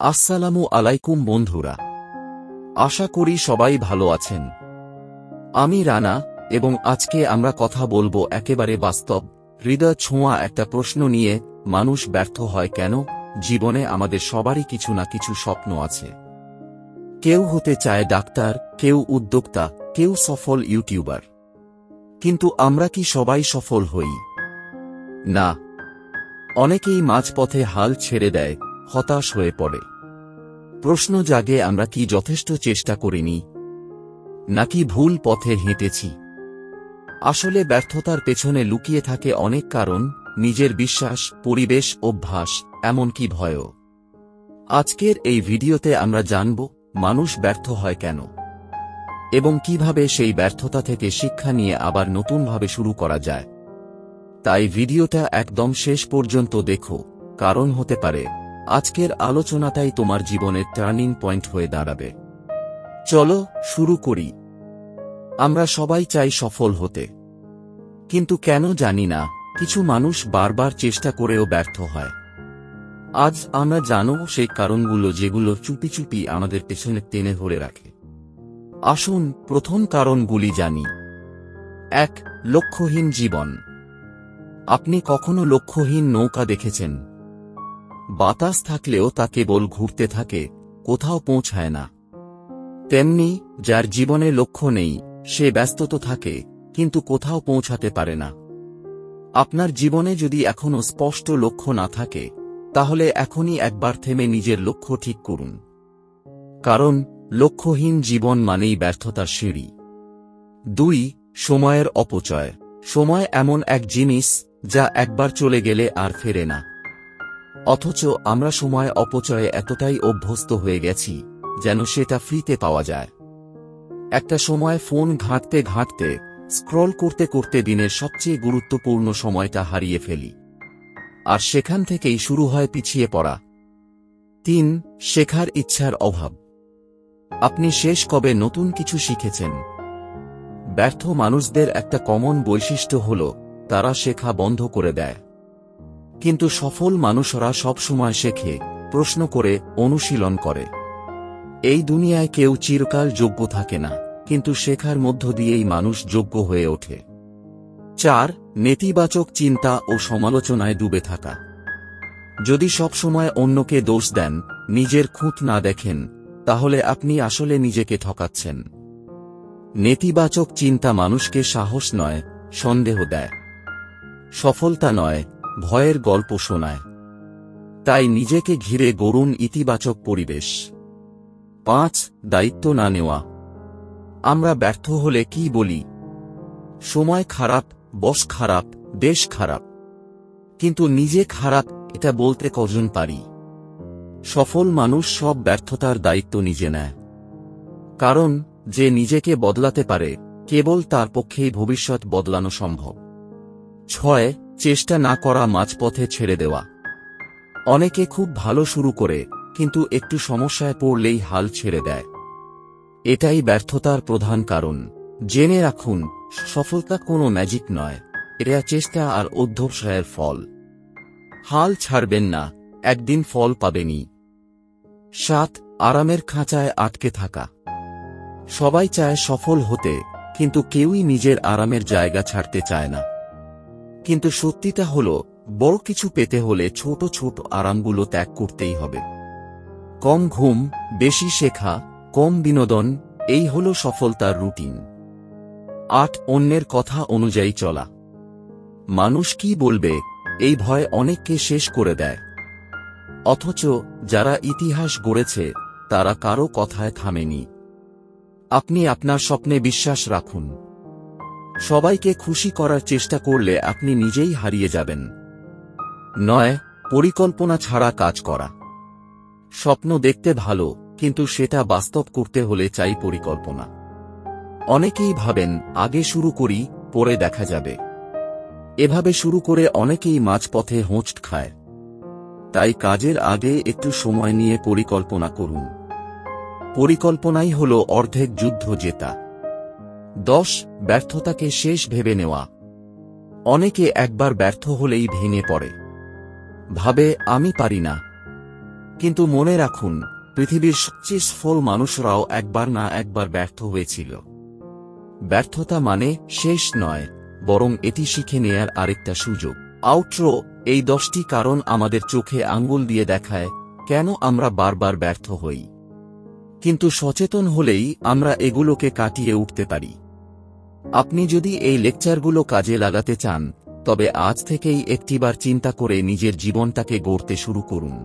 আসসালামু আলাইকুম বন্ধুরা, আশা করি সবাই ভালো আছেন। আমি রানা এবং আজকে আমরা কথা বলবো একেবারে বাস্তব, হৃদয় ছোঁয়া একটা প্রশ্ন নিয়ে। মানুষ ব্যর্থ হয় কেন? জীবনে আমাদের সবারই কিছু না কিছু স্বপ্ন আছে। কেউ হতে চায় ডাক্তার, কেউ উদ্যোক্তা, কেউ সফল ইউটিউবার। কিন্তু আমরা কি সবাই সফল হই? না। অনেকেই মাঝপথে হাল ছেড়ে দেয়, হতাশ হয়ে পড়ে। প্রশ্ন জাগে, আমরা কি যথেষ্ট চেষ্টা করিনি, নাকি ভুল পথে হেঁটেছি? আসলে ব্যর্থতার পেছনে লুকিয়ে থাকে অনেক কারণ, নিজের বিশ্বাস, পরিবেশ, অভ্যাস, এমনকি ভয়ও। আজকের এই ভিডিওতে আমরা জানব মানুষ ব্যর্থ হয় কেন এবং কিভাবে সেই ব্যর্থতা থেকে শিক্ষা নিয়ে আবার নতুনভাবে শুরু করা যায়। তাই ভিডিওটা একদম শেষ পর্যন্ত দেখো, কারণ হতে পারে আজকের আলোচনাটাই তোমার জীবনের টার্নিং পয়েন্ট হয়ে দাঁড়াবে। চলো শুরু করি। আমরা সবাই চাই সফল হতে, কিন্তু কেন জানি না কিছু মানুষ বারবার চেষ্টা করেও ব্যর্থ হয়। আজ আমরা জানব সেই কারণগুলো যেগুলো চুপি চুপি আমাদের পেছনে টেনে ধরে রাখে। আসুন প্রথম কারণগুলি জানি। ১. লক্ষ্যহীন জীবন। আপনি কখনো লক্ষ্যহীন নৌকা দেখেছেন? বাতাস থাকলেও তা কেবল ঘুরতে থাকে, কোথাও পৌঁছায় না। তেমনি যার জীবনে লক্ষ্য নেই, সে ব্যস্ত তো থাকে, কিন্তু কোথাও পৌঁছাতে পারে না। আপনার জীবনে যদি এখনো স্পষ্ট লক্ষ্য না থাকে, তাহলে এখনই একবার থেমে নিজের লক্ষ্য ঠিক করুন। কারণ লক্ষ্যহীন জীবন মানেই ব্যর্থতার সিঁড়ি। ২. সময়ের অপচয়। সময় এমন এক জিনিস যা একবার চলে গেলে আর ফেরে না। অথচ আমরা সময় অপচয়ে এতটাই অভ্যস্ত হয়ে গেছি যেন সেটা ফ্রিতে পাওয়া যায়। একটা সময় ফোন ঘাঁটতে ঘাঁটতে, স্ক্রল করতে করতে দিনের সবচেয়ে গুরুত্বপূর্ণ সময়টা হারিয়ে ফেলি। আর সেখান থেকেই শুরু হয় পিছিয়ে পড়া। ৩. শেখার ইচ্ছার অভাব। আপনি শেষ কবে নতুন কিছু শিখেছেন? ব্যর্থ মানুষদের একটা কমন বৈশিষ্ট্য হল তারা শেখা বন্ধ করে দেয়। কিন্তু সফল মানুষরা সব সময় শেখে, প্রশ্ন করে, অনুশীলন করে। এই দুনিয়ায় কেউ চিরকাল যোগ্য থাকে না, কিন্তু শেখার মধ্য দিয়েই মানুষ যোগ্য হয়ে ওঠে। ৪. নেতিবাচক চিন্তা ও সমালোচনায় ডুবে থাকা। যদি সব সময় অন্যকে দোষ দেন, নিজের খুঁত না দেখেন, তাহলে আপনি আসলে নিজেকে ঠকাচ্ছেন। নেতিবাচক চিন্তা মানুষকে সাহস নয়, সন্দেহ দেয়। সফলতা নয়, ভয়ের গল্প শোনায়। তাই নিজেকে ঘিরে গড়ুন ইতিবাচক পরিবেশ। ৫. দায়িত্ব না নেওয়া। আমরা ব্যর্থ হলে কি বলি? সময় খারাপ, বস খারাপ, দেশ খারাপ। কিন্তু নিজে খারাপ এটা বলতে কজন পারি? সফল মানুষ সব ব্যর্থতার দায়িত্ব নিজে নেয়। কারণ যে নিজেকে বদলাতে পারে, কেবল তার পক্ষেই ভবিষ্যৎ বদলানো সম্ভব। ৬. চেষ্টা না করা, মাঝপথে ছেড়ে দেওয়া। অনেকে খুব ভালো শুরু করে, কিন্তু একটু সমস্যায় পড়লেই হাল ছেড়ে দেয়। এটাই ব্যর্থতার প্রধান কারণ। জেনে রাখুন, সফলতা কোনো ম্যাজিক নয়, এটা চেষ্টা আর অধ্যবসায়ের ফল। হাল ছাড়বেন না, একদিন ফল পাবেনই। ৭. আরামের খাঁচায় আটকে থাকা। সবাই চায় সফল হতে, কিন্তু কেউই নিজের আরামের জায়গা ছাড়তে চায় না। কিন্তু সত্যিটা হলো, বড় কিছু পেতে হলে ছোট ছোট আরামগুলো ত্যাগ করতেই হবে। কম ঘুম, বেশি শেখা, কম বিনোদন, এই হলো সফলতার রুটিন। ৮. অন্যের কথা অনুযায়ী চলা। মানুষ কি বলবে, এই ভয় অনেককে শেষ করে দেয়। অথচ যারা ইতিহাস গড়েছে, তারা কারো কথায় থামেনি। আপনি আপনার স্বপ্নে বিশ্বাস রাখুন। সবাইকে খুশি করার চেষ্টা করলে আপনি নিজেই হারিয়ে যাবেন। ৯. পরিকল্পনা ছাড়া কাজ করা। স্বপ্ন দেখতে ভালো, কিন্তু সেটা বাস্তব করতে হলে চাই পরিকল্পনা। অনেকেই ভাবেন আগে শুরু করি, পরে দেখা যাবে। এভাবে শুরু করে অনেকেই মাঝপথে হোঁচট খায়। তাই কাজের আগে একটু সময় নিয়ে পরিকল্পনা করুন। পরিকল্পনাই হল অর্ধেক যুদ্ধ জেতা। ১০. ব্যর্থতাকে শেষ ভেবে নেওয়া। অনেকে একবার ব্যর্থ হলেই ভেঙে পড়ে। ভাবে আমি পারি না, কিন্তু মনে রাখুন, পৃথিবীর সবচেয়ে সফল মানুষরাও একবার না একবার ব্যর্থ হয়েছিল। ব্যর্থতা মানে শেষ নয়, বরং এটি শিখে নেয়ার আরেকটা সুযোগ। আউটরো, এই 10টি কারণ আমাদের চোখে আঙ্গুল দিয়ে দেখায় কেন আমরা বারবার ব্যর্থ হই, কিন্তু সচেতন হলেই আমরা এগুলোকে কাটিয়ে উঠতে পারি। আপনি যদি এই লেকচারগুলো কাজে লাগাতে চান, তবে আজ থেকেই একটিবার চিন্তা করে নিজের জীবনটাকে গড়তে শুরু করুন।